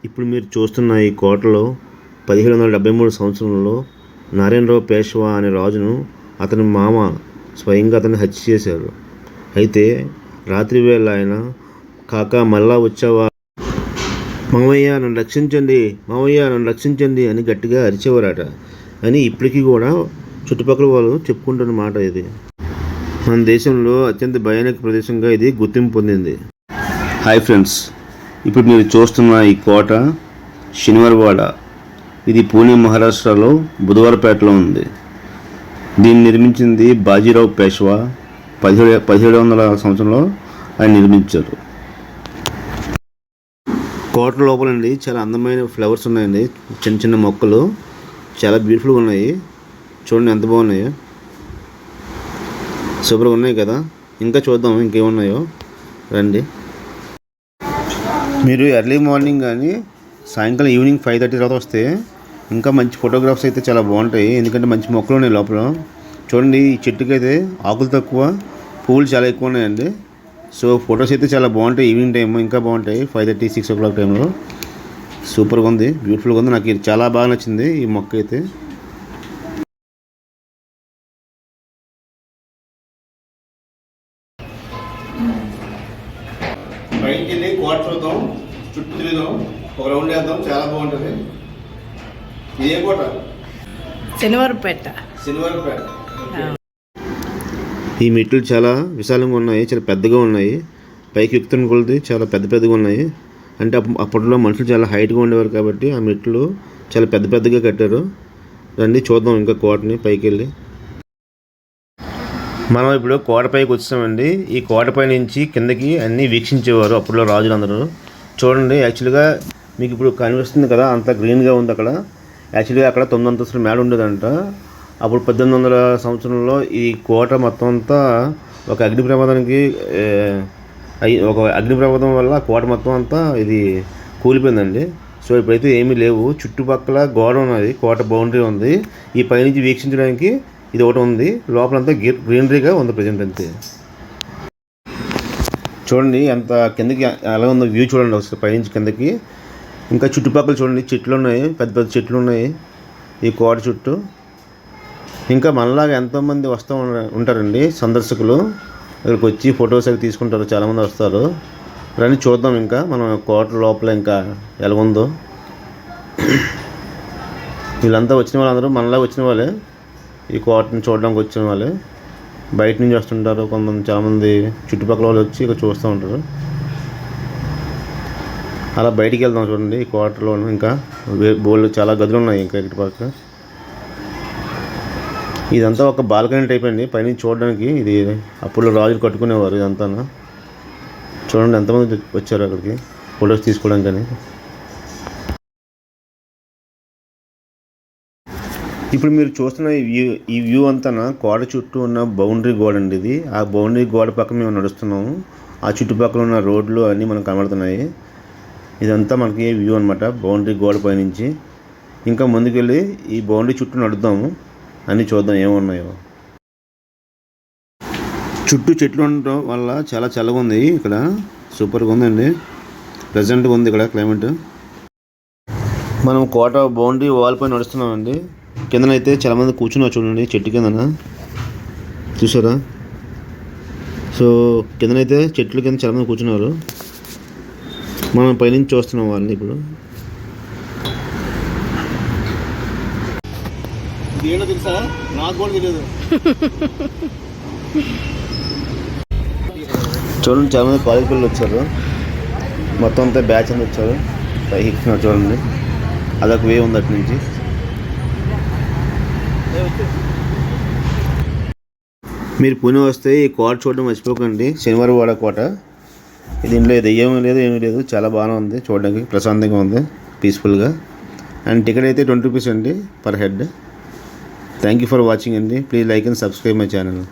ఇప్పుడు మీరు చూస్తున్న ఈ కోటలో 1773 సంవత్సరంలో నారాయణరావు పేష్వా అనే రాజును అతని మామ స్వయంగా అతన్ని హత్య చేశారు. అయితే రాత్రి వేళ ఆయన కాకా మళ్ళా వచ్చావా, మావయ్య నన్ను రక్షించండి, మావయ్య నన్ను రక్షించండి అని గట్టిగా అరిచేవారట అని ఇప్పటికీ కూడా చుట్టుపక్కల వాళ్ళు చెప్పుకుంటున్న మాట ఇది. మన దేశంలో అత్యంత భయానక ప్రదేశంగా ఇది గుర్తింపు పొందింది. హాయ్ ఫ్రెండ్స్, ఇప్పుడు మీరు చూస్తున్న ఈ కోట శనివారవాడ. ఇది పూణే మహారాష్ట్రలో బుధవారపేటలో ఉంది. దీన్ని నిర్మించింది బాజీరావు పేష్వా. 1700 సంవత్సరంలో ఆయన నిర్మించారు. కోట లోపలండి చాలా అందమైన ఫ్లవర్స్ ఉన్నాయండి, చిన్న చిన్న మొక్కలు చాలా బ్యూటిఫుల్గా ఉన్నాయి. చూడండి ఎంత బాగున్నాయో, సూపర్గా ఉన్నాయి కదా. ఇంకా చూద్దాం ఇంకేమున్నాయో, రండి. మీరు ఎర్లీ మార్నింగ్ కానీ సాయంకాలం ఈవినింగ్ 5:30 తర్వాత వస్తే ఇంకా మంచి ఫోటోగ్రాఫ్స్ అయితే చాలా బాగుంటాయి. ఎందుకంటే మంచి మొక్కలు ఉన్నాయి లోపల. చూడండి, ఈ చెట్టుకి అయితే ఆకులు తక్కువ, పువ్వులు చాలా ఎక్కువ ఉన్నాయండి. సో ఫొటోస్ అయితే చాలా బాగుంటాయి. ఈవినింగ్ టైం ఇంకా బాగుంటాయి, 5:30, 6 o'clock టైంలో. సూపర్గా ఉంది, బ్యూటిఫుల్గా ఉంది. నాకు ఇది చాలా బాగా నచ్చింది ఈ మొక్క అయితే. బయటికి వెళ్ళి కోట చూద్దాం, చుట్టూ తిరుగుదాం, ఒక రౌండ్ వేద్దాం, చాలా బాగుంటుంది. ఇదే కోట శనివారపేట. ఈ మెట్లు చాలా విశాలంగా ఉన్నాయి, చాలా పెద్దగా ఉన్నాయి. పైకి ఎక్కుతున్న కొలది చాలా పెద్దగా ఉన్నాయి. అంటే అప్పట్లో మనుషులు చాలా హైట్గా ఉండేవారు కాబట్టి ఆ మెట్లు చాలా పెద్దగా కట్టారు. రండి చూద్దాం ఇంకా కోటని పైకి వెళ్ళి. మనం ఇప్పుడు కోటపైకి వచ్చామండి. ఈ కోటపై నుంచి కిందకి అన్నీ వీక్షించేవారు అప్పట్లో రాజులందరూ. చూడండి, యాక్చువల్గా మీకు ఇప్పుడు కనిపిస్తుంది కదా, అంత గ్రీన్గా ఉంది అక్కడ. యాక్చువల్గా అక్కడ 9 అంతస్తుల మేడ ఉండేదంట. అప్పుడు 1800 సంవత్సరంలో ఈ కోట మొత్తం అంతా ఒక అగ్ని ప్రమాదం వల్ల కోట మొత్తం అంతా ఇది కూలిపోయిందండి. సో ఇప్పుడైతే ఏమీ లేవు. చుట్టుపక్కల గోడ ఉన్నది, కోట బౌండరీ ఉంది. ఈ పైనుంచి వీక్షించడానికి ఇది ఒకటి ఉంది. లోపలంతా గ్రీనరీగా ఉంది ప్రజెంట్ అంతే. చూడండి ఎంత కిందకి ఎలా ఉందో వ్యూ చూడండి ఒకసారి పైనుంచి కిందకి. ఇంకా చుట్టుపక్కల చూడండి, చెట్లు ఉన్నాయి, పెద్ద చెట్లు ఉన్నాయి ఈ కోట చుట్టూ. ఇంకా మనలాగా ఎంతోమంది వస్తూ ఉంటారండి సందర్శకులు. ఇక్కడికి వచ్చి ఫొటోస్ అవి తీసుకుంటారు, చాలామంది వస్తారు. రండి చూద్దాం ఇంకా మనం కోట లోపల ఇంకా ఎలా ఉందో. వీళ్ళంతా వచ్చిన వాళ్ళందరూ మనలాగా వచ్చిన వాళ్ళే, ఈ కోటని చూడడానికి వచ్చిన వాళ్ళే. బయట నుంచి వస్తుంటారు కొంతమంది, చాలామంది చుట్టుపక్కల వాళ్ళు వచ్చి ఇక్కడ చూస్తూ ఉంటారు. అలా బయటికి వెళ్దాం. చూడండి, ఈ కోటలో ఇంకా బోల్డ్ చాలా గదులు ఉన్నాయి ఇంకా ఇటు పక్క. ఇదంతా ఒక బాల్కనీ టైప్ అండి పైనుంచి చూడడానికి. ఇది అప్పుడు రాజులు కట్టుకునేవారు ఇదంతా. చూడండి ఎంతమంది వచ్చారు అక్కడికి ఫొటోస్ తీసుకోవడానికి కానీ. ఇప్పుడు మీరు చూస్తున్న ఈ వ్యూ అంతా కోట చుట్టూ ఉన్న బౌండరీ గోడ అండి ఇది. ఆ బౌండరీ గోడ పక్కన మేము నడుస్తున్నాము. ఆ చుట్టుపక్కల ఉన్న రోడ్లు అన్నీ మనకు కనబడుతున్నాయి. ఇదంతా మనకి వ్యూ అనమాట, బౌండరీ గోడ పైనుంచి. ఇంకా ముందుకెళ్ళి ఈ బౌండరీ చుట్టూ నడుద్దాము, అన్నీ చూద్దాం ఏమున్నాయో. చుట్టూ చెట్లు ఉండటం వల్ల చాలా చల్లగా ఉంది ఇక్కడ, సూపర్గా ఉందండి. ప్లెజెంట్గా ఉంది ఇక్కడ క్లైమేట్. మనం కోట బౌండరీ వాల్ పైన నడుస్తున్నామండి. కిందనైతే చాలామంది కూర్చున్నారు చూడండి, చెట్టు కిందన చూసారా. సో కిందనైతే చెట్ల కింద చాలామంది కూర్చున్నారు. మనం పైనుంచి చూస్తున్నాం వాళ్ళని ఇప్పుడు. ఏంటో తెలుసా, నాకు కూడా తెలియదు. చూడండి, చాలామంది కాలేజ్ పిల్లలు వచ్చారు, మొత్తం అంతా బ్యాచ్ అని వచ్చారు. పైకి ఎక్కుతున్నారు చూడండి, అదొక వే ఉంది అటు నుంచి. మీరు పూణే వస్తే ఈ కోట చూడడం మర్చిపోకండి, శనివారవాడ కోట. దీంట్లో దెయ్యం లేదు, ఏమీ లేదు, చాలా బాగానే ఉంది చూడడానికి, ప్రశాంతంగా ఉంది, పీస్ఫుల్గా. అండ్ టికెట్ అయితే 20 రూపీస్ అండి per head. Thank you for watching అండి. Please like and subscribe my channel.